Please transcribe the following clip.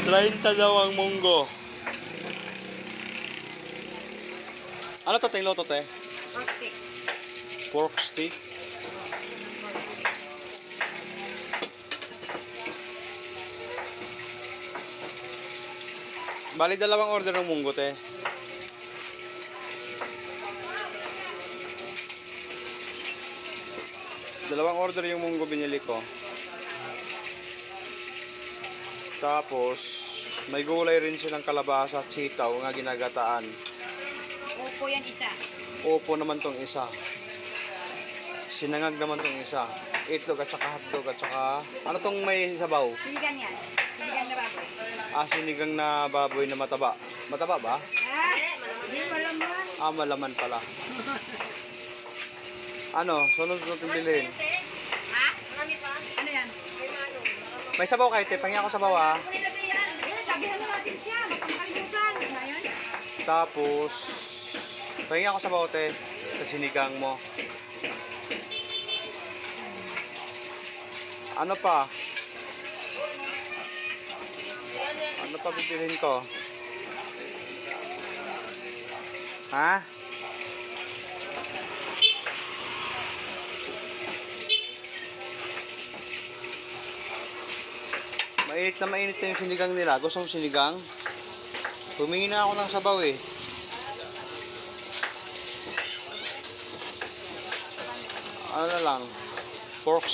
30 daw ang munggo. Ano to, te? Loto, te? Pork stick. Pork stick. Bali, dalawang order ng munggo, te. Dalawang order yung munggo binili ko. Tapos, may gulay rin silang kalabasa at sitaw nga ginagataan. Opo yan isa. Opo naman tong isa. Sinangag naman tong isa. Itlog at saka hotdog at saka... Ano tong may sabaw? Sinigang yan. Sinigang na baboy. Sinigang na baboy na mataba. Mataba ba? Hindi malaman. Malaman pala. Ano? Sunod natin bilhin. Ha? Marami pa? Ano yan? May sabaw kayo, te. Pangya ko sabaw, Tagihan na natin siya. Mapangkalimutan. Ngayon? Tapos, pangya ko sabaw, te. Sa sinigang mo. Ano pa? Ano pa bibilhin ko? Ha? Mainit na yung sinigang nila. Gusto mong sinigang? Humingi na ako ng sabaw eh. Ano na lang? Pork